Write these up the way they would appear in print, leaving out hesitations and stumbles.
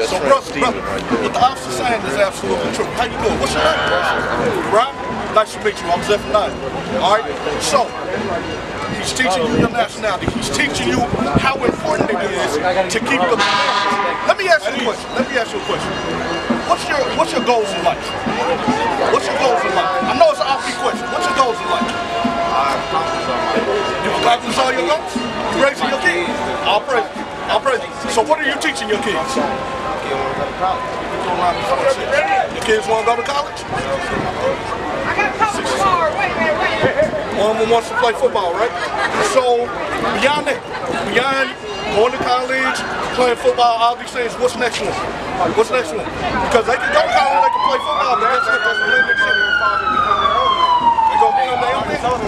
So, brother, what the officer's saying is absolutely true. How you doing? What's your name? Right? Nice to meet you. I'm Zephaniah. All right? So, he's teaching you your nationality. He's teaching you how important it is to keep the commandments. Let me ask you a question. What's your goals in life? What's your goals in life? I know it's an offbeat question. What's your goals in life? You accomplish all your goals? You raising your kids? I'll praise you. I'll praise you. So what are you teaching your kids? Your kids want to go to college? I got a couple more. Wait a minute. One of them wants to play football, right? So beyond that, beyond going to college, playing football, all these things, what's next one? What's next one? Because they can go to college, they can play football, but that's what that's the limit. They're going to be on their own.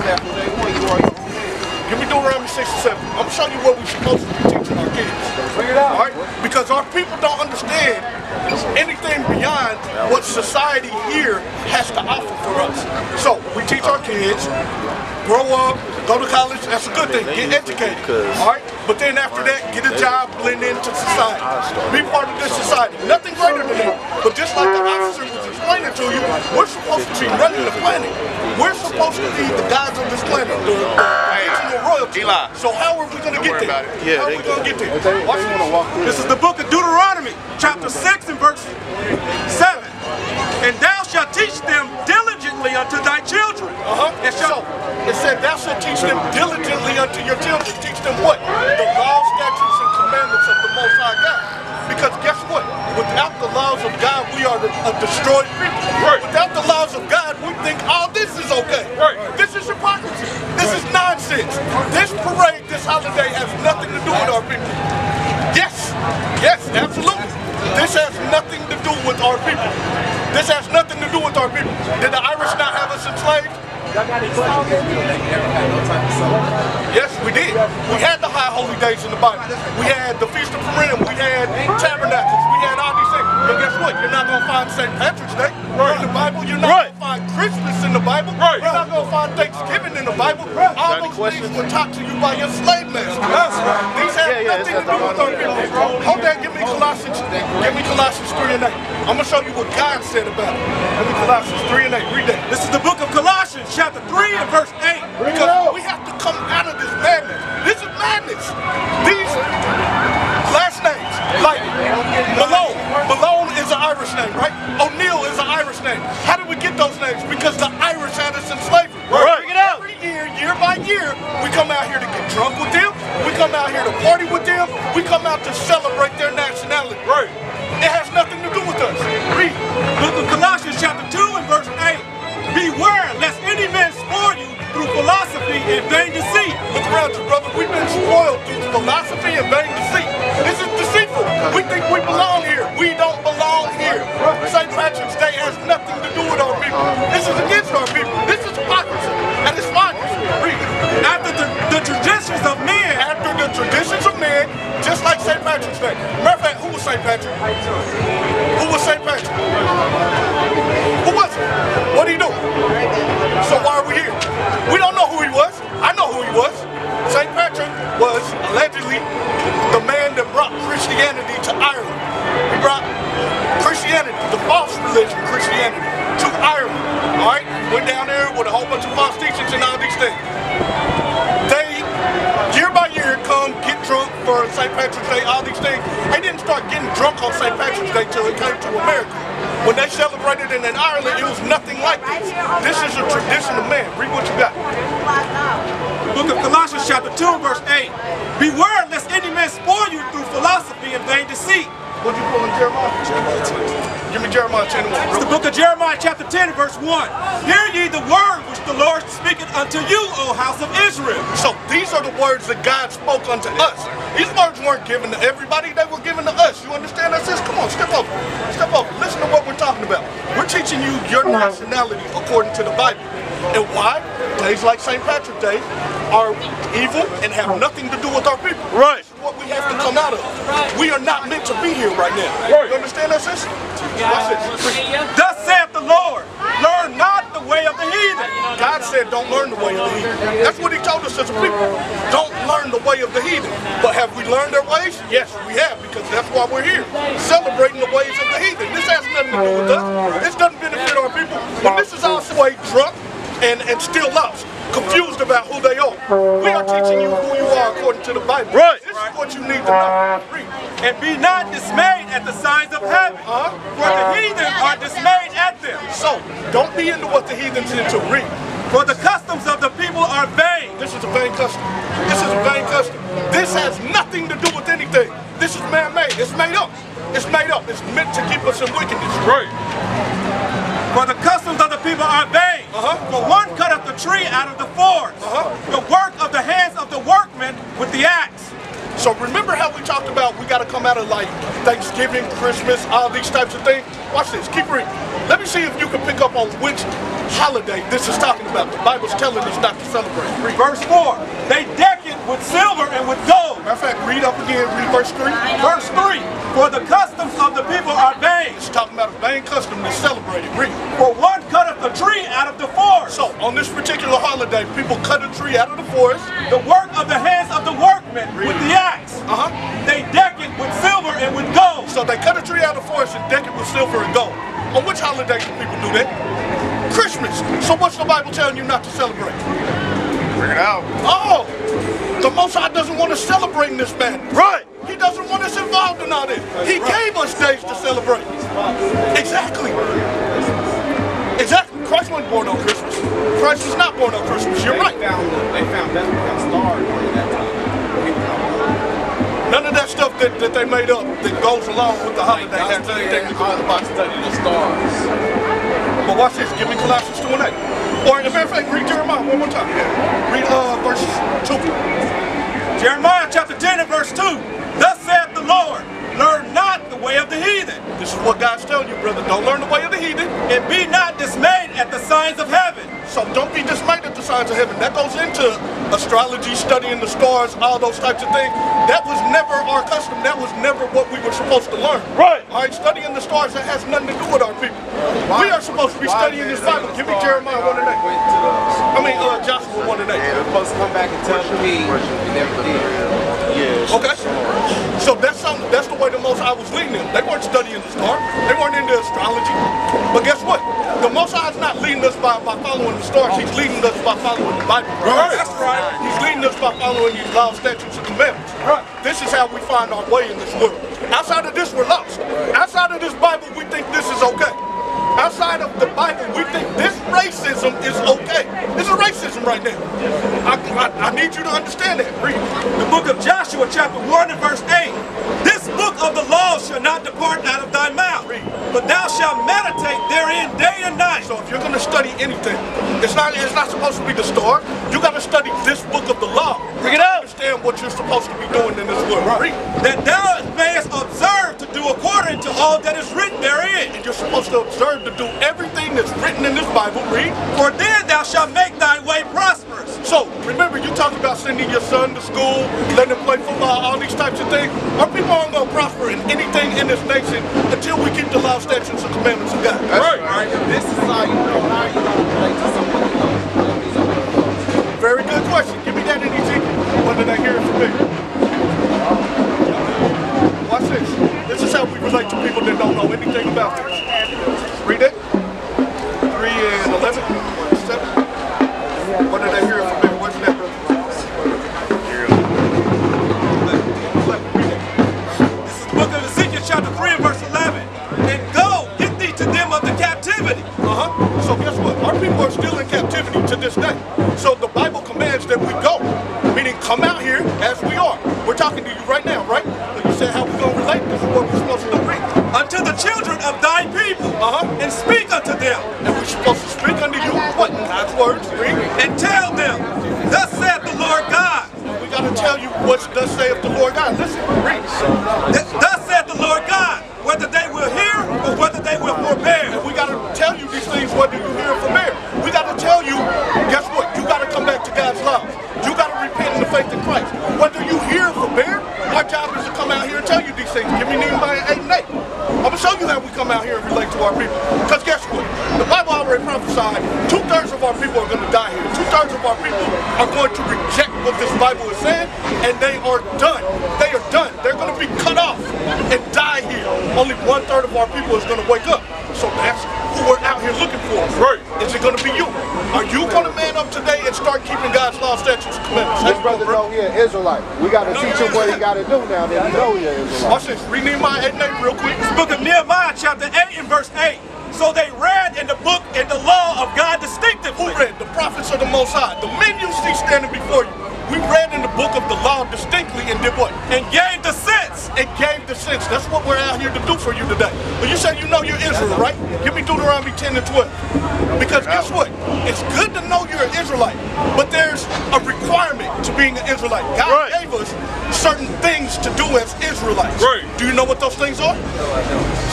Give me Deuteronomy 6 and 7. I'm going to show you what we're supposed to be teaching our kids. Bring it out. All right? Because our people don't understand anything beyond what society here has to offer for us. So, we teach our kids, grow up, go to college, that's a good thing, get educated. All right? But then after that, get a job, blend into society. Be part of this society. Nothing greater than that. But just like the officer was explaining to you, we're supposed to be running the planet. We're supposed to be the gods of this planet, the royalty. So how are we going to get there? How are we going to get there? Watch this. This is the book of Deuteronomy, chapter 6 and verse 7. And thou shalt teach them diligently unto thy children. And so, it said, thou shalt teach them diligently unto your children. Teach them what? The laws, statutes, and commandments of the Most High God. Because guess what? Without the laws of God, we are a destroyed people. Right. Without the laws of God, we think all this is okay. Right. This is hypocrisy. This is nonsense. This parade, this holiday has nothing to do with our people. Yes. Yes, absolutely. This has nothing to do with our people. This has nothing to do with our people. Did the Irish not have us enslaved? Yes, we did. We had the high holy days in the Bible. We had the Feast of Purim. We had tabernacles. We had all these things. But guess what? You're not going to find St. Patrick's Day in the Bible. You're not going to find Christmas in the Bible. You're not going to find Thanksgiving in the Bible. All those things were taught to you by your slave masters. These have nothing to do with our people. Hold that. Give me Colossians. Give me Colossians 3 and 8. I'm going to show you what God said about it. Give me Colossians 3 and 8. Read that. This is the book of Colossians, chapter 3 and verse 8. Because we have to come out of this madness. This is madness. These last names, like Malone. Malone is an Irish name, right? O'Neill is an Irish name. How did we get those names? Because the Irish had us in slavery. Right. Bring it out. Every year by year, we come out here to get drunk with them. We come out here to party with them. We come out to celebrate their nationality. Right. It has nothing to do with us. Read. Book of Colossians, chapter 2 and verse 8. Beware lest any man spoil you through philosophy and vain deceit. Look around you, brother. We've been spoiled through philosophy and vain deceit. This is deceitful. We think we belong here. We don't belong here. St. Patrick's Day has nothing to do with our people. This is against our people. This is hypocrisy. And it's finest. Read. After the traditions of men. After the traditions of men, just like St. Patrick's Day. Matter of fact, who was St. Patrick? Who was St. Patrick? Who was it? What did he do? So why are we here? We don't know who he was. I know who he was. St. Patrick was allegedly the man that brought Christianity to Ireland. He brought Christianity, the false religion, Christianity, to Ireland. Alright? Went down there with a whole bunch of false teachings and all these things. They, year by year, come get drunk for St. Patrick's Day, all these things. They didn't start getting drunk on St. Patrick's Day till it came to America. When they celebrated it in Ireland, it was nothing like this. This is a tradition of man. Read what you got. Book of Colossians, chapter 2, verse 8. Beware lest any man spoil you through philosophy and vain deceit. What you pull in Jeremiah? Give me Jeremiah 10 and 1. It's the book of Jeremiah, chapter 10, verse 1. Hear ye the word which the Lord speaketh unto you, O house of Israel. So these are the words that God spoke unto us. These words weren't given to everybody, they were given to us. You understand that, sis? Come on, step over. Step over. Listen to what we're talking about. We're teaching you your nationality according to the Bible. And why? Days like St. Patrick's Day are evil and have nothing to do with our people. Right. This is what we have to come out of. We are not meant to be here right now. You understand that, sis? Watch this. Thus saith the Lord, learn not the way of the heathen. God said don't learn the way of the heathen. That's what he told us as a people. Don't learn the way of the heathen. But have we learned their ways? Yes, we have, because that's why we're here. Celebrating the ways of the heathen. This has nothing to do with us. This doesn't benefit our people. When this is our way drunk and still lost, confused about who they are. We are teaching you who you are according to the Bible. Right. This is what you need to know. Read. And be not dismayed at the signs of heaven, for the heathen are dismayed at them. So, don't be into what the heathen's into. Read. For the customs of the people are vain. This is a vain custom. This is a vain custom. This has nothing to do with anything. This is man-made. It's made up. It's made up. It's meant to keep us in wickedness. Right. For the customs of the people are vain. For one cutteth the tree out of the forest. The work of the hands of the workmen with the axe. So remember how we talked about we got to come out of like Thanksgiving, Christmas, all these types of things? Watch this. Keep reading. Let me see if you can pick up on which holiday this is talking about. The Bible's telling us not to celebrate. Read. Verse 4. They deck it with silver and with gold. Matter of fact, read up again. Read verse 3. Verse 3. For the customs of the people are vain. It's talking about a vain custom that's celebrated. Read. For one cutteth the tree out of the forest. So on this particular holiday, people cut a tree out of the forest. The work of the hands of the workmen with the axe. They deck it with silver and with gold. So they cut a tree out of the forest and deck it with silver and gold. On which holiday do people do that? Christmas. So what's the Bible telling you not to celebrate? Bring it out. Oh, the Most High doesn't want us celebrating this madness. Right. He doesn't want us involved in all this. He gave us days to celebrate. Exactly. Exactly. Christ wasn't born on Christmas. Christ was not born on Christmas. You're right. They found Bethlehem star during that time. None of that stuff that they made up that goes along with the holiday has anything to do with the Bible. Study the stars. But watch this. Give me Colossians 2:8. Or as a matter of fact, read Jeremiah one more time. Read verse 2. Jeremiah chapter 10 and verse 2. Thus saith the Lord, learn not the way of the heathen. This is what God's telling you, brother. Don't learn the way of the heathen. And be not dismayed at the signs of heaven. So don't be dismayed at the signs of heaven. That goes into astrology, studying the stars, all those types of things. That was never our custom. That was never what we were supposed to learn. Right. All right, studying the stars, that has nothing to do with our people. We are supposed to be studying this Bible. Give me Jeremiah 1:8. I mean, Joshua 1:8. They're supposed to come back and tell me we never did. Yes. Okay. So that's the way the Most High was leading them. They weren't studying the stars. They weren't into astrology. But guess what? The Most High is not leading us by following the stars. He's leading us by following the Bible. Right. That's right. He's leading us by following these laws, statutes, and commandments. Right. This is how we find our way in this world. Outside of this, we're lost. Outside of this Bible, we think this is okay. Outside of the Bible, we think this racism is okay. This is racism right now. I need you to understand that. Read. The book of Joshua chapter 1 and verse 8. This book of the law shall not depart out of thy mouth, but thou shalt meditate therein day and night. So if you're going to study anything, it's not supposed to be the star. You got to study this book of the law. Bring it out. Understand what you're supposed to be doing in this world. Read. That thou mayest observe to do according to all that is written therein. And you're supposed to observe to do everything that's written in this Bible. Read. For then thou shalt make thy way prosperous. So remember, you talked about sending your son to school, letting him play football, all these types of things. Our people aren't going to prosper in anything in this nation until we keep the law, statutes, and commandments of God. That's right. This is how you know how you don't relate to someone you know. Very good question. Give me that in Ezekiel. What did I hear from me? Watch this. This is how we relate to people that don't know anything about this. Read it. 3 and 11. 7. What did I hear from me? What's that? This is the book of Ezekiel chapter 3 and verse 11. And go, get thee to them of the captivity. So guess what? Our people are still in captivity to this day. So the Bible commands that we go. Meaning come out here as we are. We're talking to you right now, right? So you said how we going to relate. This is what we're supposed to read. Unto the children of thy people. And speak unto them. And we're supposed to speak unto you what? God's words. Read. And tell them, thus saith the Lord God. We got to tell you what thus saith the Lord God. Listen, read. Thus saith the Lord God, whether they will hear or whether they will forbear. And we got to tell you these things whether you hear or forbear. We got to tell you, guess what? You got to come back to God's laws. You got to repent in the faith in Christ. Whether you hear or forbear, our job is to come out here and tell you these things. Give me Nehemiah 8 and 8. I'm going to show you how we come out here and relate to our people. Because guess what? The Bible already prophesied 2 done. They are done. They're going to be cut off and die here. Only 1/3 of our people is going to wake up. So that's who we're out here looking for. Right. Is it going to be you? Are you going to man up today and start keeping God's law, statutes, and commandments? This brother know he an Israelite. We got to teach him what he got to do now that he know he an Israelite. Watch this. Read Nehemiah 8:8 real quick. This book of Nehemiah chapter 8 and verse 8. So they read in the book and the law of God distinctively. Who read? The prophets of the Most High. The men you see standing before you. We read in the book of the law distinctly and did what? And gave the sense. It gave the sense. That's what we're out here to do for you today. But you said you know you're Israel, right? Give me Deuteronomy 10 and 12. Because guess what? It's good to know you're an Israelite, but there's a requirement to being an Israelite. God gave us certain things to do as Israelites. Right. Do you know what those things are?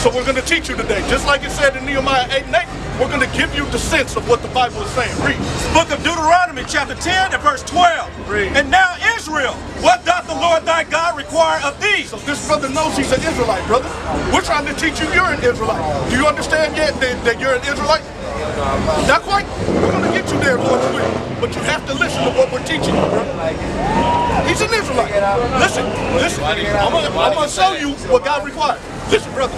So we're going to teach you today. Just like it said in Nehemiah 8 and 8, we're going to give you the sense of what the Bible is saying. Read. Book of Deuteronomy chapter 10 and verse 12. Read. And now Israel, what doth the Lord thy God require of thee? So this brother knows he's an Israelite, brother. We're trying to teach you you're an Israelite. Do you understand yet that you're an Israelite? Not quite. We're going to get you there, Lord's will. But you have to listen to what we're teaching you, bro. He's an Israelite. Listen. I'm going to show you what God requires. Listen, brothers.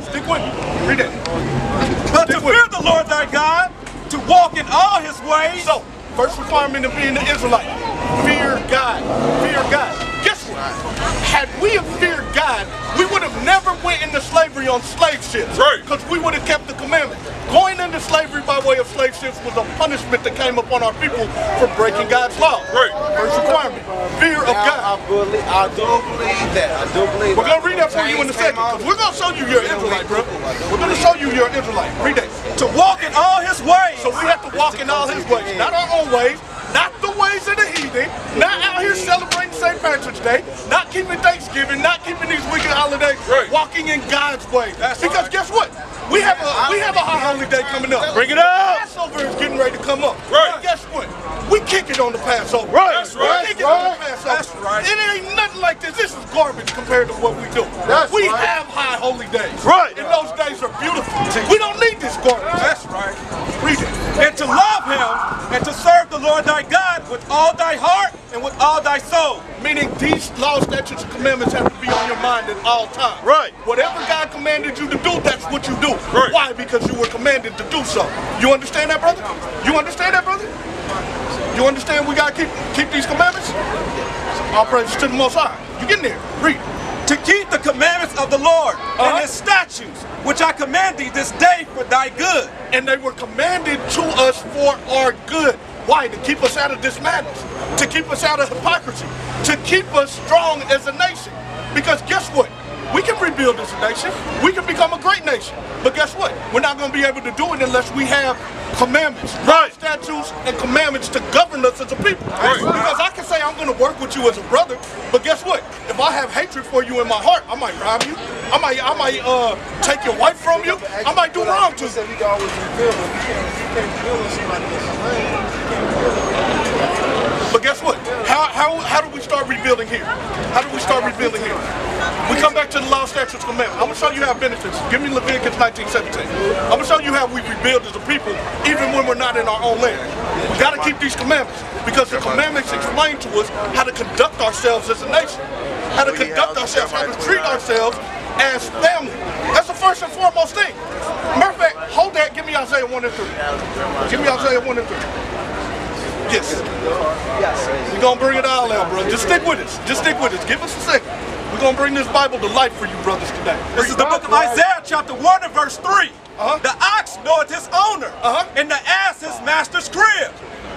Stick with me. Read it. But to fear the Lord thy God, to walk in all his ways. So, first requirement of being an Israelite, fear God. Fear God. Guess what? Had we have feared God, we would have never went into slavery on slave ships. Right. Because we would have kept the commandment. Going into slavery by way of slave ships was a punishment that came upon our people for breaking God's law. Right. First requirement, fear of God. I do believe that. I do believe We're going to read that for you in a second. Because we're going to show you you're an Israelite, bro. We're going to show you you're an Israelite. Read that. To walk in all his ways. So we have to walk in all his ways. Not our own ways. Not the ways of the heathen, not out here celebrating St. Patrick's Day, not keeping Thanksgiving, not keeping these wicked holidays, walking in God's way. Because guess what? We have a high holy day coming up. Bring it up. Passover is getting ready to come up. Right. And guess what? We kick it on the Passover. Right. That's right. We kick it on the Passover. That's right. It ain't nothing like this. This is garbage compared to what we do. We have high holy days. Right. And those days are beautiful. We don't need this garbage. That's right. Read it. And to love him and to serve the Lord thy God with all thy heart and with all thy soul. Meaning these laws, statutes, and commandments have to be on your mind at all times. Right. Whatever God commanded you to do, that's what you do. Right. Why? Because you were commanded to do so. You understand that, brother? You understand that, brother? You understand we got to keep these commandments? All praise to the Most High. You getting there? Read. To keep the commandments of the Lord and his statutes, which I command thee this day for thy good. And they were commanded to us for our good. Why? To keep us out of this madness, to keep us out of hypocrisy, to keep us strong as a nation. Because guess what? We can rebuild as a nation. We can become a great nation. But guess what? We're not going to be able to do it unless we have commandments, statutes, and commandments to govern us as a people. Because I can say I'm going to work with you as a brother, but guess what? If I have hatred for you in my heart, I might rob you. I might take your wife from you. I might do wrong to you. But guess what? How do we start rebuilding here? How do we start rebuilding here? We come back to the law, statutes, commandments. I'm going to show you how it benefits. Give me Leviticus 19:17. I'm going to show you how we rebuild as a people, even when we're not in our own land. We got to keep these commandments because the commandments explain to us how to conduct ourselves as a nation, how to conduct ourselves, how to treat ourselves as family. That's the first and foremost thing. Matter of fact, hold that. Give me Isaiah 1 and 3. Give me Isaiah 1 and 3. Yes. We're going to bring it all out, bro. Just stick with us. Just stick with us. Give us a second. We're going to bring this Bible to life for you brothers today. This is the book of Isaiah chapter 1 and verse 3. The ox knoweth his owner, and the ass his master's crib.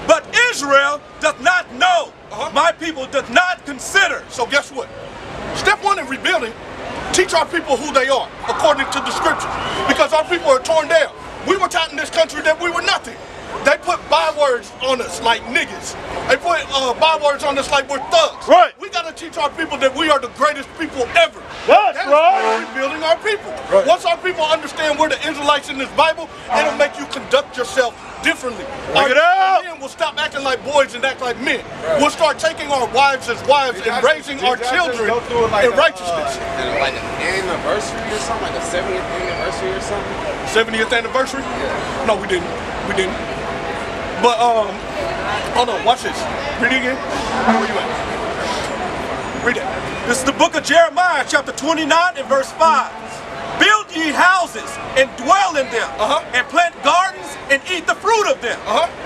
But Israel doth not know. My people doth not consider. So guess what? Step one in rebuilding, teach our people who they are, according to the scriptures. Because our people are torn down. We were taught in this country that we were nothing. They put bywords on us like niggas. They put bywords on us like we're thugs. Right. We got to teach our people that we are the greatest people ever. That's right. Rebuilding our people. Right. Once our people understand we're the Israelites in this Bible, it'll make you conduct yourself differently. Our men will stop acting like boys and act like men. Right. We'll start taking our wives as wives and raising our children in righteousness. Like an anniversary or something, like a 70th anniversary or something? 70th anniversary? Yeah. No, we didn't. We didn't. But Hold on, watch this. Read it again. Where you at? Read it. This is the book of Jeremiah, chapter 29 and verse 5. Build ye houses and dwell in them, and plant gardens and eat the fruit of them.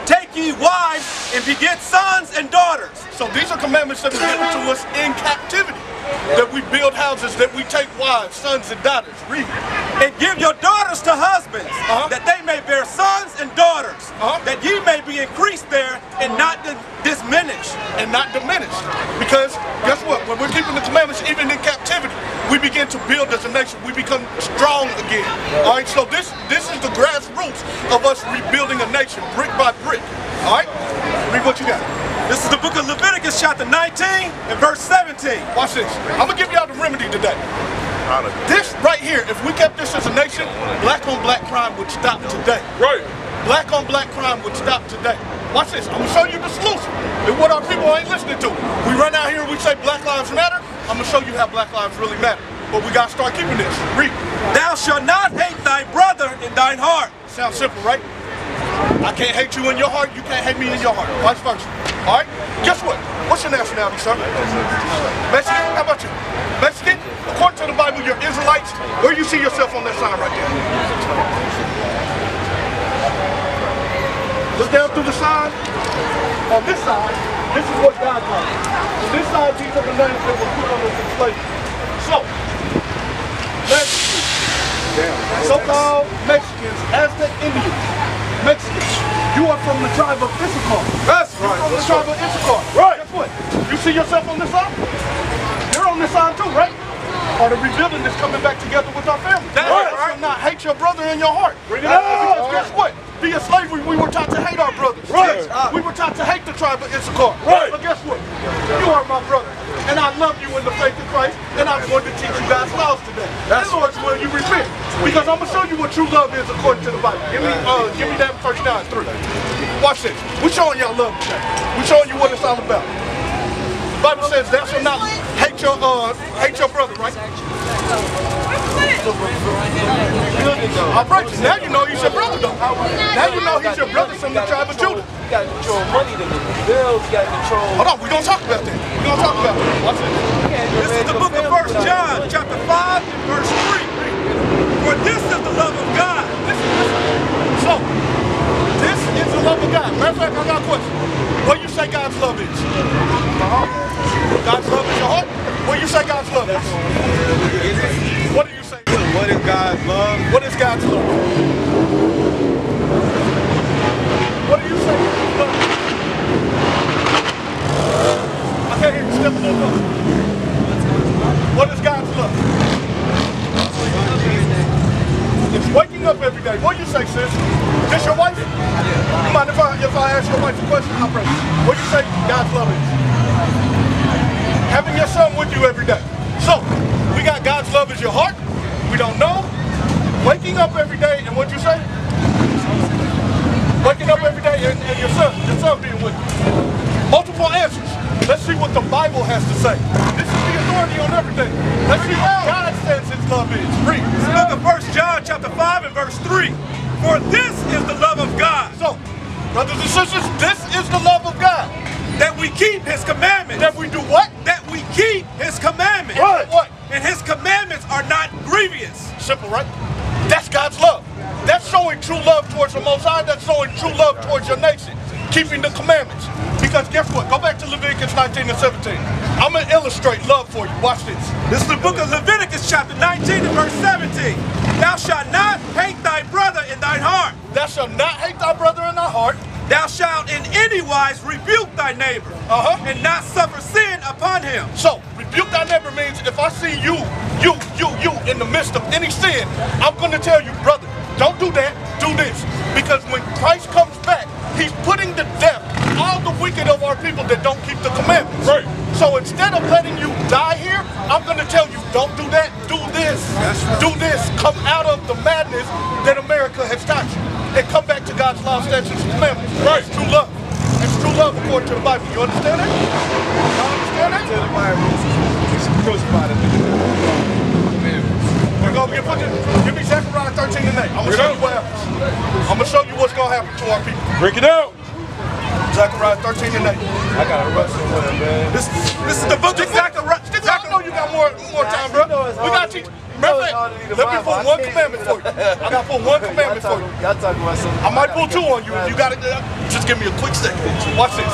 Take ye wives and beget sons and daughters. So these are commandments that are given to us in captivity. That we build houses, that we take wives, sons, and daughters. Read. And give your daughters to husbands, that they may bear sons and daughters, that ye may be increased there and not diminished. And not diminished. Because guess what? When we're keeping the commandments, even in captivity, we begin to build as a nation. We become strong again. All right. So this is the grassroots of us rebuilding a nation, brick by brick. All right. Read what you got. This is the book of Leviticus, chapter 19 and verse 17. Watch this. I'm gonna give y'all the remedy today. This right here, if we kept this as a nation, black on black crime would stop today. Right. Black on black crime would stop today. Watch this. I'm gonna show you the solution. And what our people ain't listening to. We run out here and we say Black Lives Matter. I'm gonna show you how black lives really matter. But we gotta start keeping this. Read. Thou shalt not hate thy brother in thine heart. Sounds simple, right? I can't hate you in your heart, you can't hate me in your heart. Vice versa. Alright? Guess what? What's your nationality, sir? Mexican? How about you? Mexican? According to the Bible, you're Israelites. Where you see yourself on that sign right there? Look down through the sign. On this side, this is what God calls. On this side, these are the names that were put on us in slavery. So, Mexicans, so-called Mexicans, Aztec Indians, Mexicans, you are from the tribe of Issachar. That's You're right. from the tribe of Issachar. Right. Guess what? You see yourself on this side? You're on this side too, right? Or the rebuilding is coming back together with our family. That's right. You should not hate your brother in your heart. Bring it up. Because guess what? Via slavery, we were taught to hate our brothers. Right. We were taught to hate the tribe of Issachar. Right. But guess what? You are my brother. And I love you in the faith of Christ. And I'm going to teach you God's laws today. That's Lord's will you repent. Because I'm going to show you what true love is according to the Bible. Give me that 1 John 3. Watch this. We're showing y'all love today. We're showing you what it's all about. The Bible says thou shalt not hate your brother, right? I praise you. Now you know he's your brother, though. Now you know he's your brother from the tribe of Judah. You got to control money, the bills, you got to control. Hold on, we're going to talk about that. We're going to talk about that. Watch this. This is the book of 1 John, chapter 5 and verse 3. For this is the love of God. Listen. So, this is the love of God. Matter of fact, I got a question. What do you say God's love is? God's love is your heart? What do you say God's love is? What do you say? What is God's love? What is God's love? What do you say God's love is? I can't hear you. Step a little up. What is God's love? It's waking up every day. What do you say, sis? Is this your wife? You mind if I ask your wife a question? I'll pray. What do you say God's love is? Having your son with you every day. So, we got God's love is your heart. We don't know. Waking up every day, and what'd you say? Waking up every day and your son being with you. Multiple answers. Let's see what the Bible has to say. This is the authority on everything. Let's see what God says his love is. Read. This book of 1 John, chapter 5 and verse 3. For this is the love of God. So, brothers and sisters, this is the love of God. That we keep his commandments. That we do what? That we keep his commandments. Right. What? And his commandments are not grievous. Simple, right? That's God's love. That's showing true love towards the Most High. That's showing true love towards your nation. Keeping the commandments. Because guess what? Go back to Leviticus 19 and 17. I'm going to illustrate love for you. Watch this. This is the book of Leviticus chapter 19 and verse 17. Thou shalt not hate thy brother in thine heart. Thou shalt not hate thy brother in thy heart. Thou shalt in any wise rebuke thy neighbor, and not suffer sin upon him. So, rebuke thy neighbor means if I see you in the midst of any sin, I'm going to tell you, brother, don't do that, do this. Because when Christ comes back, he's putting to death all the wicked of our people that don't keep the commandments. Right. So instead of letting you die here, I'm going to tell you, don't do that, do this. Do this. Come out of the madness that America has taught you. And come back to God's law, statutes, and commandments. Right. It's true love. It's true love according to the Bible. You understand that? You understand that? To the Bible, he's crucified in the We're going to give me Zechariah 13 and 8. I'm going to show you what happens. I'm going to show you what's going to happen to our people. Break it out. Zechariah 13 and 8. I got a Russian one, man. This is the book of Zechariah. I know you got more time, bro. We got to teach. Matter of fact, let me put one commandment for you. I got to put one commandment for you. Y'all talking about something. I might pull two on you. You got to just give me a quick second. Watch this.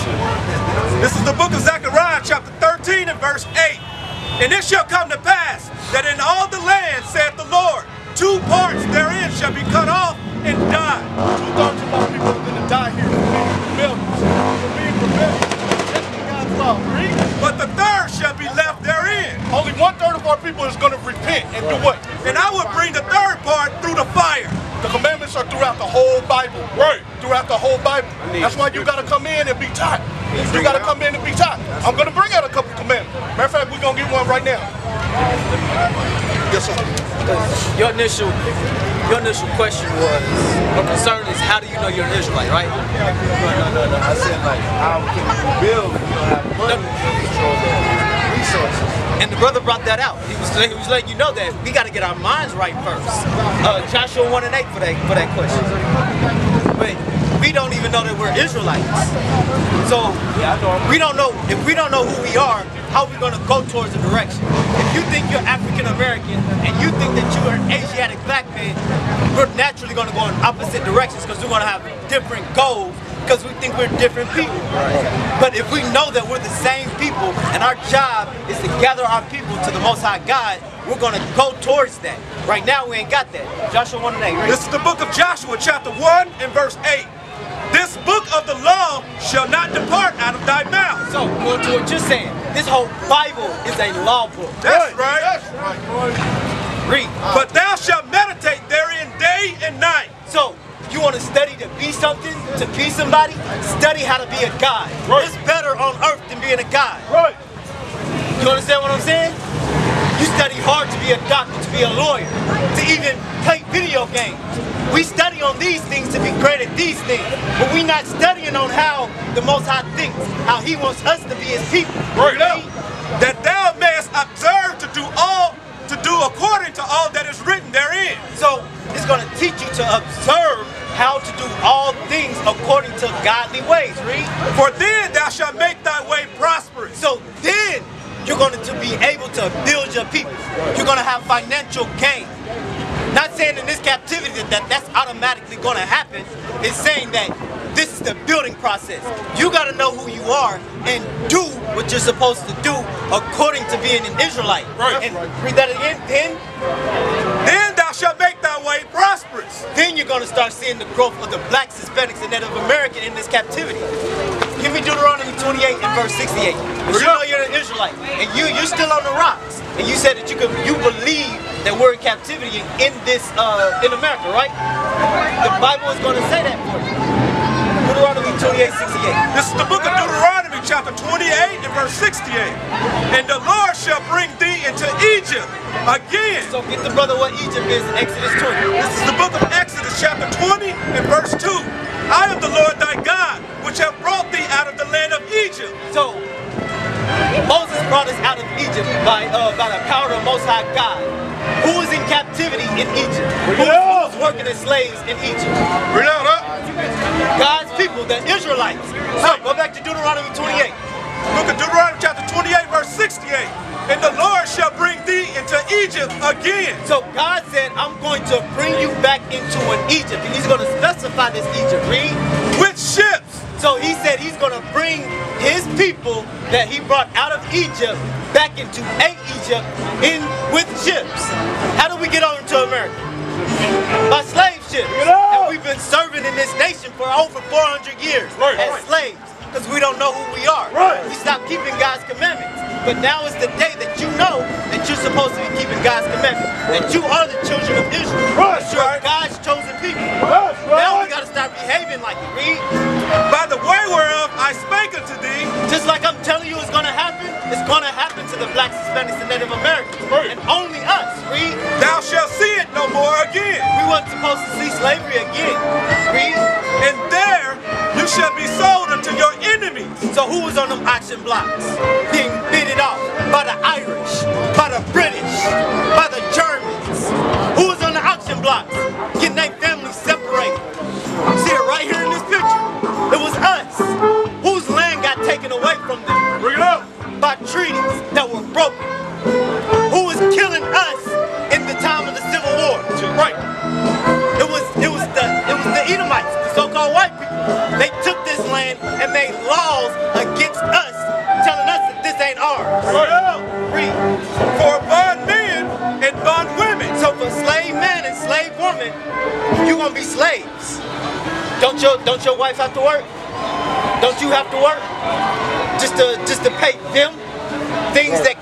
This is the book of Zechariah, chapter 13 and verse 8. And it shall come to pass that in all the land, saith the Lord, 2 parts therein shall be cut off and die. 2/3 of our people are going to die here for being rebellious. That's God's law. Read. But the third shall be left therein. Only 1/3 of our people is going to repent and do what? And I will bring the third part through the fire. The commandments are throughout the whole Bible. Right. Throughout the whole Bible. That's why you got to come in and be taught. You got to come in and be taught. I'm going to bring out a couple commandments. Matter of fact, we're going to get one right now. Yes, sir. Your initial question was, or concern is, how do you know you're an Israelite, right? No. I said, like, how can you build if you don't have money to control the resources? And the brother brought that out. He was letting you know that we got to get our minds right first. Joshua 1 and 8 for that question. But we don't even know that we're Israelites. So we don't know, if we don't know who we are, how are we going to go towards the direction? If you think you're African American and you think that you are an Asiatic black man, we're naturally going to go in opposite directions because we're going to have different goals because we think we're different people. But if we know that we're the same people and our job is to gather our people to the Most High God, we're going to go towards that. Right now we ain't got that. Joshua 1 and 8. Right? This is the book of Joshua, chapter 1 and verse 8. This book of the law shall not depart out of thy mouth. So, going to what you're saying, this whole Bible is a law book. That's right. That's right. Read. But thou shalt meditate therein day and night. So, you want to study to be something, to be somebody? Study how to be a God. Right. It's better on earth than being a God. Right. You understand what I'm saying? You study hard to be a doctor, to be a lawyer, to even play video games. We study on these things to be great at these things, but we're not studying on how the Most High thinks, how He wants us to be His people. Right. That thou mayest observe to do according to all that is written therein. So it's going to teach you to observe how to do all things according to godly ways. Read. For then thou shalt make thy way prosperous. So then you're going to be able to build your people. You're going to have financial gain. Not saying in this captivity that's automatically going to happen. It's saying that this is the building process. You got to know who you are and do what you're supposed to do according to being an Israelite. Right. And read that again. Then thou shalt make thy way prosperous. Then you're going to start seeing the growth of the blacks, Hispanics, and Native American in this captivity. Give me Deuteronomy 28 and verse 68. But you know you're an Israelite, and you're still on the rocks. And you said that you believe that we're in captivity in in America, right? The Bible is going to say that for you. Deuteronomy 28, 68. This is the book of Deuteronomy, chapter 28 and verse 68. And the Lord shall bring thee into Egypt again. So get the brother what Egypt is in Exodus 20. This is the book of Exodus, chapter 20 and verse 2. I am the Lord thy God, which have brought thee out of the land of Egypt. So Moses brought us out of Egypt by the power of the Most High God. Who was in captivity in Egypt? Who was working as slaves in Egypt? Read out, huh? God's people, the Israelites. So go back to Deuteronomy 28. Book of Deuteronomy, chapter 28, verse 68. And the Lord shall bring thee into Egypt again. So God said, I'm going to bring you back into an Egypt. And He's going to specify this Egypt. Read. With ships. So He said He's going to bring His people that He brought out of Egypt back into Egypt with ships. How do we get over to America? By slave ships. And we've been serving in this nation for over 400 years as slaves because we don't know who we are. We stopped keeping God's commandments. But now is the day that you know that you're supposed to be keeping God's commandments. That you are the children of Israel. That you're God's chosen people. Now we got to start behaving like it. Read. By the way whereof I spake unto thee. Just like I'm telling you it's going to happen, it's going to happen to the blacks, Hispanics, and Native Americans. And only us. Read. Thou shalt see it no more again. We weren't supposed to see slavery again. Read. And there you shall be sold unto your enemies. So who was on them auction blocks? Being bidded off by the Irish, by the British, by the Germans. Who was on the auction blocks? Getting their families separated. See it right here in this picture. It was us. Who that were broken. Who was killing us in the time of the Civil War? Right. It was the Edomites, the so-called white people. They took this land and made laws against us, telling us that this ain't ours. Read. For bond men and bond women. So for slave man and slave woman, you gonna be slaves. Don't your wife have to work? Don't you have to work? Just to pay them things that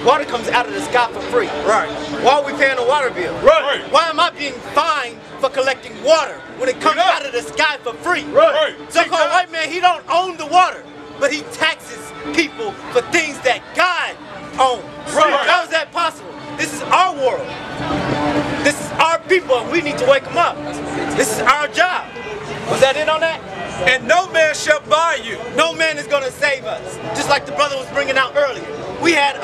water comes out of the sky for free. Right. Why are we paying a water bill? Right. Why am I being fined for collecting water when it comes out of the sky for free? Right. So-called white man, he don't own the water, but he taxes people for things that God owns. Right. How is that possible? This is our world. This is our people, and we need to wake them up. This is our job. Was that it on that? And no man shall buy you. No man is going to save us. Just like the brother was bringing out earlier. We had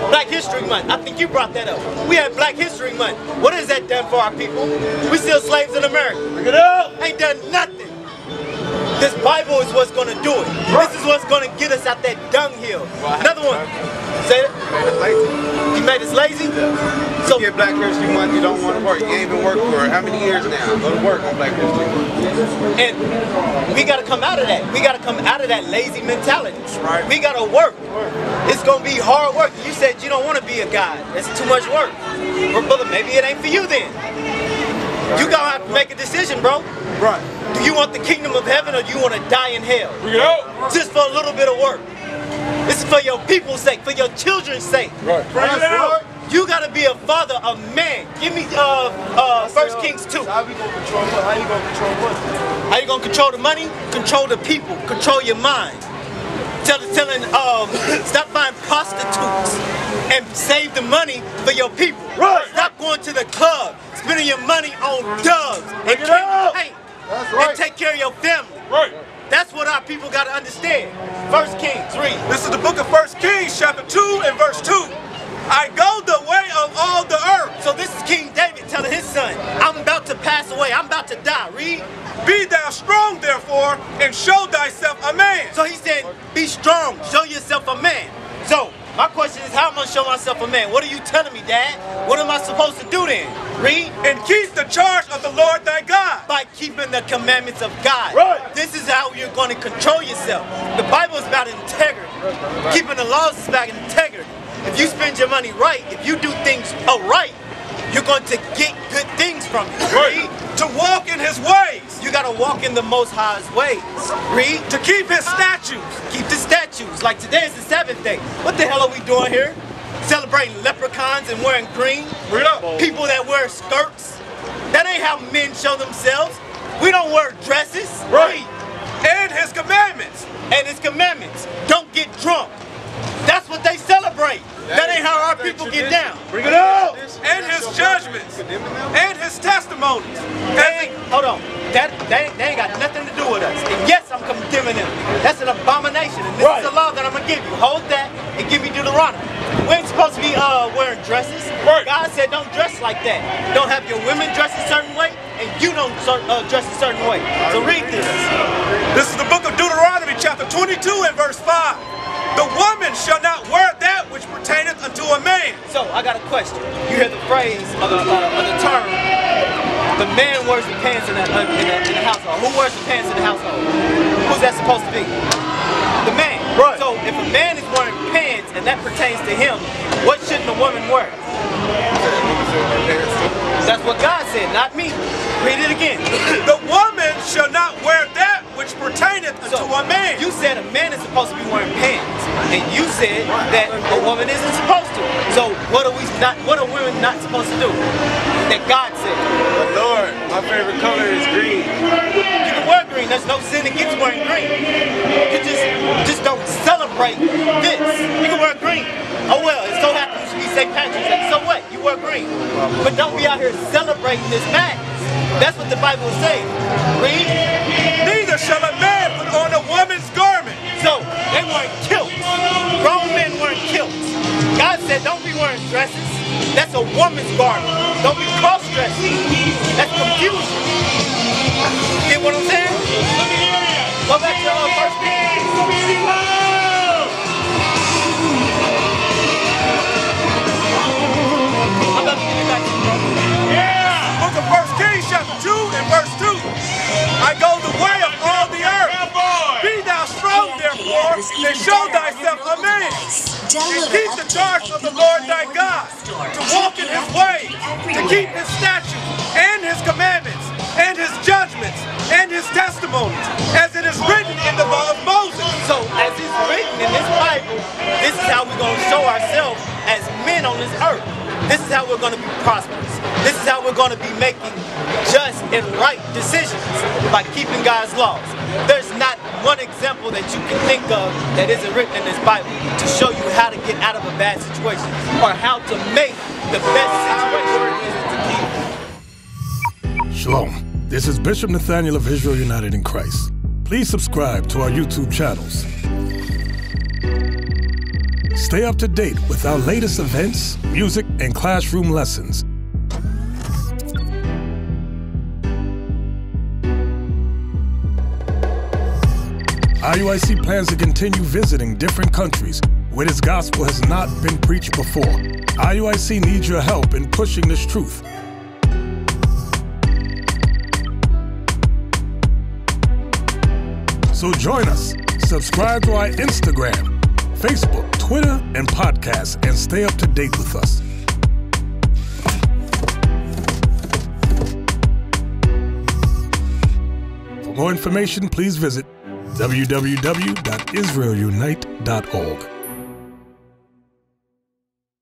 Black History Month. I think you brought that up. We had Black History Month. What has that done for our people? We still slaves in America. Bring it up. Ain't done nothing. This Bible is what's going to do it. This is what's going to get us out that dunghill. Another one. Say it. He made us lazy. So you get Black History Month, you don't want to work. You ain't been working for how many years now? Go to work on Black History Month. And we got to come out of that. We got to come out of that lazy mentality. Right. We got to work. It's going to be hard work. You said you don't want to be a God. It's too much work. Well, brother, maybe it ain't for you then. You going to have to make a decision, bro. Right. Do you want the kingdom of heaven or do you want to die in hell? Bring it out. Just for a little bit of work. This is for your people's sake, for your children's sake. Right. Bring it out. You gotta be a father, a man. Give me 1 Kings 2. How we gonna control what? How you gonna control what? How you gonna control the money? Control the people. Control your mind. Telling stop buying prostitutes and save the money for your people. Right. Stop going to the club, spending your money on doves and paint. That's right. And take care of your family. Right. That's what our people gotta understand. 1 Kings, read. This is the book of 1 Kings, chapter 2 and verse 2. I go the way of all the earth. So this is King David telling his son, I'm about to pass away, I'm about to die. Read. Be thou strong, therefore, and show thyself a man. So he said, be strong, show yourself a man. So my question is, how am I gonna show myself a man? What are you telling me, Dad? What am I supposed to do then? Read. And keep the charge of the Lord thy God. By keeping the commandments of God. Right. This is how you're going to control yourself. The Bible is about integrity. Keeping the laws is about integrity. If you spend your money right, if you do things right, you're going to get good things from it. Right. To walk in his ways. You got to walk in the Most High's ways. Read. To keep his statutes. Keep the statutes. Like today is the Sabbath day. What the hell are we doing here? Celebrating leprechauns and wearing green? Bring it up. People that wear skirts? That ain't how men show themselves. We don't wear dresses. Right. And his commandments. And his commandments. Don't get drunk. That's what they celebrate. That ain't how our people get down. Bring it up. And his judgments. And his testimonies. Hold on. That ain't got nothing to do with us. And yes, I'm condemning them. That's an abomination. And this is the law that I'm going to give you. Hold that and give me Deuteronomy. We ain't supposed to be wearing dresses. Right. God said don't dress like that. Don't have your women dress a certain way and you don't dress a certain way. So read this. This is the book of Deuteronomy chapter 22 and verse 5. The woman shall not wear that which pertaineth unto a man. So I got a question. You hear the phrase of the term, the man wears the pants in the household. Who wears the pants in the household? Who's that supposed to be? The man. Right. So if a man is wearing pants and that pertains to him, what shouldn't a woman wear? That's what God said, not me. Read it again. The woman shall not wear that which pertaineth unto a man. You said a man is supposed to be wearing pants, and you said that a woman isn't supposed to. So what are women not supposed to do? That God said. But Lord, my favorite color is green. You can wear green. There's no sin against wearing green. You just don't celebrate this. You can wear green. Oh well, it so happens to be St. Patrick's Day. So what? You wear green. But don't be out here celebrating this madness. That's what the Bible is saying. Read. Neither shall a man put on a woman's garment. So they wearing kilts. Grown men wearing kilts. God said don't be wearing dresses. That's a woman's garment. Don't be cross-dressing. That's confusion. Get what I'm saying? Go back to 1 Kings. commands, and keep the charge of the Lord thy God, to walk in his ways, to keep his statutes and his commandments, and his judgments, and his testimonies, as it is written in the law of Moses. So, as it's written in this Bible, this is how we're going to show ourselves as men on this earth. This is how we're going to be prosperous. This is how we're going to be making just and right decisions by keeping God's laws. There's not one example that you can think of that isn't written in this Bible to show you how to get out of a bad situation or how to make the best situation. Shalom. This is Bishop Nathaniel of Israel United in Christ. Please subscribe to our YouTube channels. Stay up to date with our latest events, music, and classroom lessons. IUIC plans to continue visiting different countries where this gospel has not been preached before. IUIC needs your help in pushing this truth. So join us. Subscribe to our Instagram, Facebook, Twitter, and podcasts, and stay up to date with us. For more information, please visit www.israelunite.org.